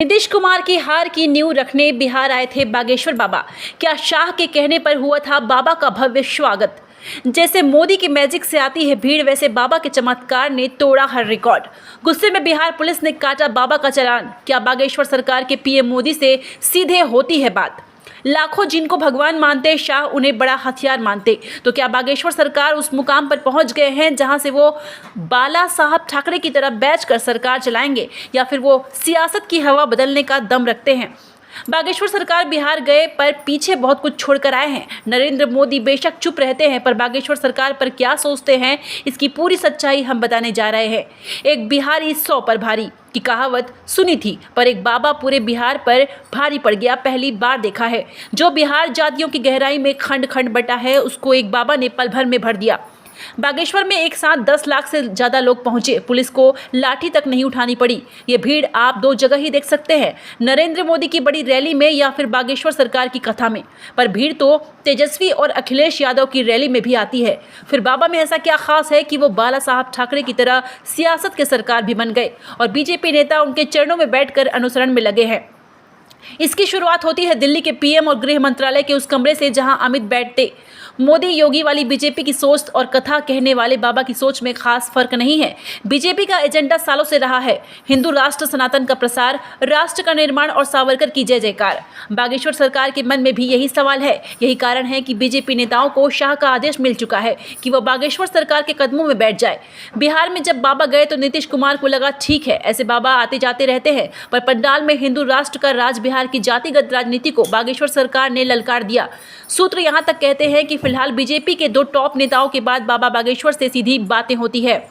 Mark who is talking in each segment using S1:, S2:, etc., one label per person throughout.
S1: नीतीश कुमार की हार की नींव रखने बिहार आए थे बागेश्वर बाबा। क्या शाह के कहने पर हुआ था बाबा का भव्य स्वागत? जैसे मोदी की मैजिक से आती है भीड़, वैसे बाबा के चमत्कार ने तोड़ा हर रिकॉर्ड। गुस्से में बिहार पुलिस ने काटा बाबा का चालान। क्या बागेश्वर सरकार के पीएम मोदी से सीधे होती है बात? लाखों जिनको भगवान मानते शाह उन्हें बड़ा हथियार मानते। तो क्या बागेश्वर सरकार उस मुकाम पर पहुंच गए हैं जहां से वो बाला साहब ठाकरे की तरह बैच कर सरकार चलाएंगे, या फिर वो सियासत की हवा बदलने का दम रखते हैं? बागेश्वर सरकार बिहार गए पर पीछे बहुत कुछ छोड़कर आए हैं। नरेंद्र मोदी बेशक चुप रहते हैं, पर बागेश्वर सरकार पर क्या सोचते हैं, इसकी पूरी सच्चाई हम बताने जा रहे हैं। एक बिहारी 100 पर भारी की कहावत सुनी थी, पर एक बाबा पूरे बिहार पर भारी पड़ गया, पहली बार देखा है। जो बिहार जातियों की गहराई में खंड खंड बटा है, उसको एक बाबा ने पल भर में भर दिया। बागेश्वर में एक साथ 10 लाख से ज़्यादा लोग पहुंचे। पुलिस को लाठी तक नहीं उठानी पड़ी। ये भीड़ आप दो जगह ही देख सकते हैं, नरेंद्र मोदी की बड़ी रैली में या फिर बागेश्वर सरकार की कथा में। पर भीड़ तो तेजस्वी और अखिलेश यादव की रैली में भी आती है। फिर बाबा में ऐसा क्या खास है कि वो बाला साहब ठाकरे की तरह सियासत के सरकार भी बन गए और बीजेपी नेता उनके चरणों में बैठकर अनुसरण में लगे हैं। इसकी शुरुआत होती है दिल्ली के पीएम और गृह मंत्रालय के उस कमरे से जहां अमित बैठते। मोदी योगी वाली बीजेपी की सोच और कथा कहने वाले बाबा की सोच में खास फर्क नहीं है। बीजेपी का एजेंडा सालों से रहा है हिंदू राष्ट्र, सनातन का प्रसार, राष्ट्र का निर्माण और सावरकर की जय जयकार। बागेश्वर सरकार के मन में भी यही सवाल है। यही कारण है कि बीजेपी नेताओं को शाह का आदेश मिल चुका है कि वह बागेश्वर सरकार के कदमों में बैठ जाए। बिहार में जब बाबा गए तो नीतीश कुमार को लगा ठीक है, ऐसे बाबा आते जाते रहते हैं, पर पंडाल में हिंदू राष्ट्र का राज, बिहार की जातिगत राजनीति को बागेश्वर सरकार ने ललकार दिया। सूत्र यहां तक कहते हैं कि फिलहाल बीजेपी के 2 टॉप नेताओं के बाद बाबा बागेश्वर से सीधी बातें होती है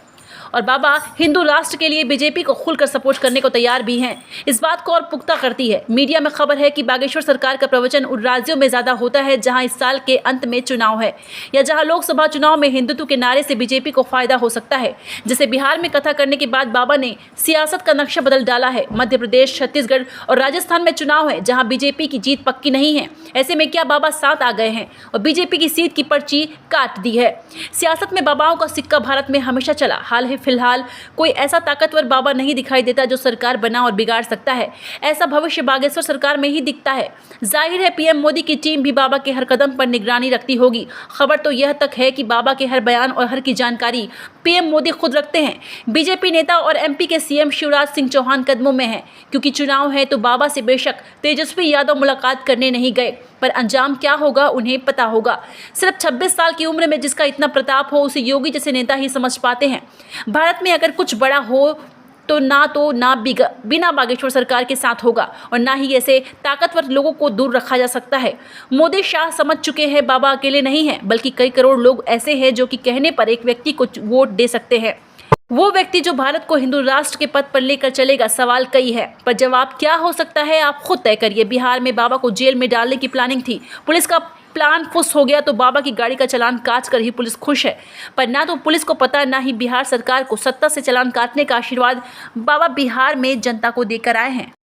S1: और बाबा हिंदू राष्ट्र के लिए बीजेपी को खुलकर सपोर्ट करने को तैयार भी हैं। इस बात को और पुख्ता करती है मीडिया में खबर है कि बागेश्वर सरकार का प्रवचन उन राज्यों में ज्यादा होता है जहां इस साल के अंत में चुनाव है, या जहां लोकसभा चुनाव में हिंदुत्व के नारे से बीजेपी को फायदा हो सकता है। जैसे बिहार में कथा करने के बाद बाबा ने सियासत का नक्शा बदल डाला है। मध्य प्रदेश, छत्तीसगढ़ और राजस्थान में चुनाव है जहाँ बीजेपी की जीत पक्की नहीं है। ऐसे में क्या बाबा साथ आ गए हैं और बीजेपी की सीट की पर्ची काट दी है? सियासत में बाबाओं का सिक्का भारत में हमेशा चला। फिलहाल कोई ऐसा ताकतवर बाबा नहीं दिखाई देता जो सरकार बना और बिगाड़ सकता है। ऐसा भविष्य बागेश्वर सरकार में ही दिखता है। जाहिर है पीएम मोदी की टीम भी बाबा के हर कदम पर निगरानी रखती होगी। खबर तो यह तक है कि बाबा के हर बयान और हर की जानकारी पीएम मोदी खुद रखते हैं। बीजेपी नेता और एमपी के सीएम शिवराज सिंह चौहान कदमों में हैं, क्योंकि चुनाव है तो बाबा से बेशक तेजस्वी यादव मुलाकात करने नहीं गए, पर अंजाम क्या होगा उन्हें पता होगा। सिर्फ 26 साल की उम्र में जिसका इतना प्रताप हो, उसे योगी जैसे नेता ही समझ पाते हैं। भारत में अगर कुछ बड़ा हो तो ना बिना बागेश्वर सरकार के साथ होगा, और ना ही ऐसे ताकतवर लोगों को दूर रखा जा सकता है। मोदी शाह समझ चुके हैं बाबा अकेले नहीं हैं, बल्कि कई करोड़ लोग ऐसे हैं जो कि कहने पर एक व्यक्ति को वोट दे सकते हैं। वो व्यक्ति जो भारत को हिंदू राष्ट्र के पद पर लेकर चलेगा। सवाल कई है, पर जवाब क्या हो सकता है आप खुद तय करिए। बिहार में बाबा को जेल में डालने की प्लानिंग थी। पुलिस का प्लान फुस हो गया तो बाबा की गाड़ी का चालान काट कर ही पुलिस खुश है, पर ना तो पुलिस को पता, ना ही बिहार सरकार को। सत्ता से चालान काटने का आशीर्वाद बाबा बिहार में जनता को देकर आए हैं।